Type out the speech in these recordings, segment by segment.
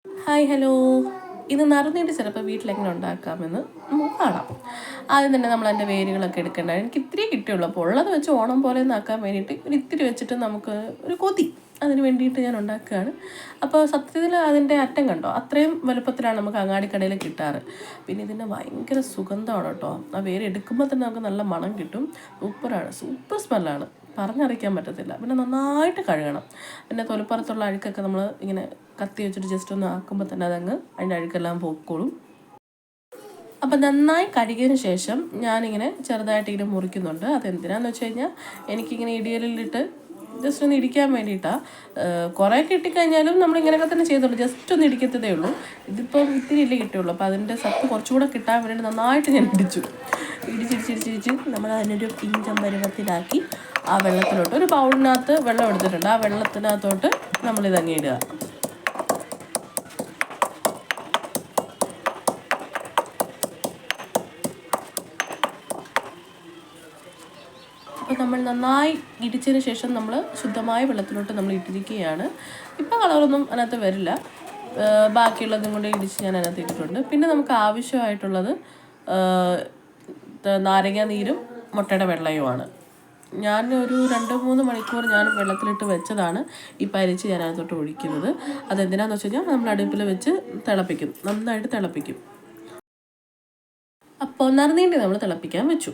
Hi hello. ഇത് നറുനീണ്ടി ചിലപ്പോൾ വീട്ടിലെങ്ങനെ ഉണ്ടാക്കാമെന്ന് നമുക്ക് കാണാം. ആദ്യം തന്നെ നമ്മൾ അതിൻ്റെ വേരുകളൊക്കെ എടുക്കേണ്ട. എനിക്ക് ഇത്തിരി കിട്ടിയുള്ളൂ, അപ്പോൾ ഉള്ളത് വെച്ച് ഓണം പോലെ ഒന്നാക്കാൻ വേണ്ടിയിട്ട് ഒരു ഇത്തിരി വെച്ചിട്ട് നമുക്ക് ഒരു കൊതി അതിന് വേണ്ടിയിട്ട് ഞാൻ ഉണ്ടാക്കുകയാണ്. അപ്പോൾ സത്യത്തിൽ അതിൻ്റെ അറ്റം കണ്ടോ, അത്രയും വലുപ്പത്തിലാണ് നമുക്ക് അങ്ങാടിക്കടയിൽ കിട്ടാറ്. പിന്നെ ഇതിൻ്റെ ഭയങ്കര സുഗന്ധമാണ് കേട്ടോ. ആ വേര് എടുക്കുമ്പോൾ തന്നെ നമുക്ക് നല്ല മണം കിട്ടും. സൂപ്പർ സ്മെല്ലാണ്, പറഞ്ഞറിയിക്കാൻ പറ്റത്തില്ല. പിന്നെ നന്നായിട്ട് കഴുകണം. പിന്നെ തൊലിപ്പുറത്തുള്ള അഴുക്കൊക്കെ നമ്മൾ ഇങ്ങനെ കത്തി വെച്ചിട്ട് ജസ്റ്റ് ഒന്ന് ആക്കുമ്പോൾ തന്നെ അതങ്ങ് അതിൻ്റെ അഴുക്കെല്ലാം പോയിക്കോളും. അപ്പം നന്നായി കഴുകിയതിന് ശേഷം ഞാനിങ്ങനെ ചെറുതായിട്ട് ഇങ്ങനെ മുറിക്കുന്നുണ്ട്. അതെന്തിനാന്ന് വെച്ച് കഴിഞ്ഞാൽ എനിക്കിങ്ങനെ ഇടിയലിലിട്ട് ജസ്റ്റ് ഒന്ന് ഇടിക്കാൻ വേണ്ടിയിട്ടാണ്. കുറേ കിട്ടിക്കഴിഞ്ഞാലും നമ്മളിങ്ങനെയൊക്കെ തന്നെ ചെയ്തോളൂ, ജസ്റ്റ് ഒന്ന് ഇടിക്കത്തതേ ഉള്ളൂ. ഇതിപ്പം ഇത്തിരി ഇല്ലേ കിട്ടുള്ളൂ, അപ്പോൾ അതിൻ്റെ സത്ത് കുറച്ചുകൂടെ കിട്ടാൻ വേണ്ടിയിട്ട് നന്നായിട്ട് ഞാൻ ഇടിച്ചിടിച്ചിടിച്ചിടിച്ച് നമ്മൾ അതിനൊരു ഇഞ്ചം പരുവത്തിലാക്കി ആ വെള്ളത്തിലോട്ട് ഒരു ബൗളിനകത്ത് വെള്ളം എടുത്തിട്ടുണ്ട്. ആ വെള്ളത്തിനകത്തോട്ട് നമ്മളിതങ്ങ് ഇടുക. അപ്പോൾ നമ്മൾ നന്നായി ഇടിച്ചതിന് ശേഷം നമ്മൾ ശുദ്ധമായ വെള്ളത്തിലോട്ട് നമ്മൾ ഇട്ടിരിക്കുകയാണ്. ഇപ്പം കളറൊന്നും അതിനകത്ത് വരില്ല. ബാക്കിയുള്ളതും കൊണ്ട് ഇടിച്ച് ഞാൻ അതിനകത്ത് ഇട്ടിട്ടുണ്ട്. പിന്നെ നമുക്ക് ആവശ്യമായിട്ടുള്ളത് നാരങ്ങ നീരും മുട്ടയുടെ വെള്ളയുമാണ്. ഞാൻ ഒരു 2-3 മണിക്കൂർ ഞാൻ വെള്ളത്തിലിട്ട് വെച്ചതാണ് ഈ പരിച്ച് ഞാൻ അതിനകത്തോട്ട് ഒഴിക്കുന്നത്. അതെന്തിനാന്ന് വെച്ച് കഴിഞ്ഞാൽ നമ്മൾ അടുപ്പിൽ വെച്ച് തിളപ്പിക്കും, നന്നായിട്ട് തിളപ്പിക്കും. അപ്പോൾ നറുനീണ്ടി നമ്മൾ തിളപ്പിക്കാൻ വെച്ചു.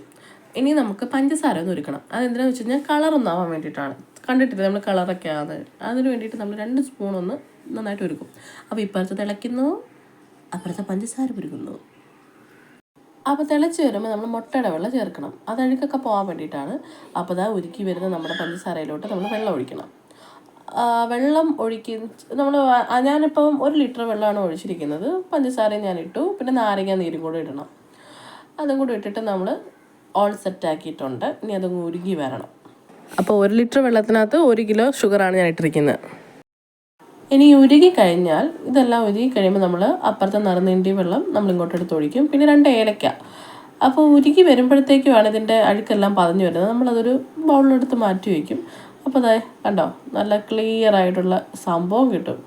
ഇനി നമുക്ക് പഞ്ചസാര ഒന്ന് ഒരുക്കണം. അതെന്തിനാന്ന് വെച്ച് കഴിഞ്ഞാൽ കളറൊന്നാവാൻ വേണ്ടിയിട്ടാണ്. കണ്ടിട്ടില്ല നമ്മൾ കളറൊക്കെ ആണ്, അതിന് വേണ്ടിയിട്ട് നമ്മൾ 2 സ്പൂൺ ഒന്ന് നന്നായിട്ട് ഒരുക്കും. അപ്പോൾ ഇപ്പുറത്ത് തിളയ്ക്കുന്നു, അപ്പുറത്തെ പഞ്ചസാര ഉരുക്കുന്നു. അപ്പോൾ തിളച്ച് വരുമ്പോൾ നമ്മൾ മുട്ടയുടെ വെള്ളം ചേർക്കണം. അത് അഴുക്കൊക്കെ പോകാൻ വേണ്ടിയിട്ടാണ്. അപ്പോൾ അതാ ഉരുക്കി വരുന്ന നമ്മുടെ പഞ്ചസാരയിലോട്ട് നമ്മൾ വെള്ളം ഒഴിക്കണം. വെള്ളം ഞാനിപ്പം 1 ലിറ്റർ വെള്ളമാണ് ഒഴിച്ചിരിക്കുന്നത്. പഞ്ചസാരയും ഞാൻ ഇട്ടു, പിന്നെ നാരങ്ങ നീരും കൂടെ ഇടണം. അതും കൂടി ഇട്ടിട്ട് നമ്മൾ ഓൾ സെറ്റാക്കിയിട്ടുണ്ട്. ഇനി അതങ്ങ് ഉരുകി വരണം. അപ്പോൾ 1 ലിറ്റർ വെള്ളത്തിനകത്ത് 1 കിലോ ഷുഗറാണ് ഞാൻ ഇട്ടിരിക്കുന്നത്. ഇനി ഉരുകി കഴിഞ്ഞാൽ, ഇതെല്ലാം ഉരുകി കഴിയുമ്പോൾ നമ്മൾ അപ്പുറത്തെ നറുനീണ്ടി വെള്ളം നമ്മളിങ്ങോട്ട് എടുത്ത് ഒഴിക്കും. പിന്നെ 2 ഏലക്ക. അപ്പോൾ ഉരുകി വരുമ്പോഴത്തേക്കുമാണ് ഇതിൻ്റെ അഴുക്കെല്ലാം പതഞ്ഞു വരുന്നത്. നമ്മളതൊരു ബൗളിലെടുത്ത് മാറ്റി വയ്ക്കും. അപ്പോൾ അതെ കണ്ടോ, നല്ല ക്ലിയർ ആയിട്ടുള്ള സംഭവം കിട്ടും.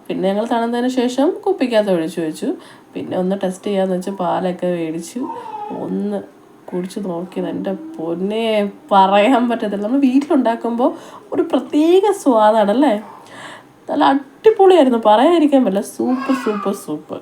പിന്നെ ഞങ്ങൾ തണുത്തതിന് ശേഷം കുപ്പിക്കകത്ത് ഒഴിച്ചു വെച്ചു. പിന്നെ ഒന്ന് ടെസ്റ്റ് ചെയ്യാമെന്ന് വെച്ച് പാലൊക്കെ മേടിച്ചു ഒന്ന് കുടിച്ച് നോക്കിയത്. എൻ്റെ പൊന്നെ, പറയാൻ പറ്റത്തില്ല. നമ്മൾ വീട്ടിലുണ്ടാക്കുമ്പോൾ ഒരു പ്രത്യേക സ്വാദാണല്ലേ. നല്ല അടിപൊളിയായിരുന്നു, പറയാതിരിക്കാൻ പറ്റില്ല. സൂപ്പർ.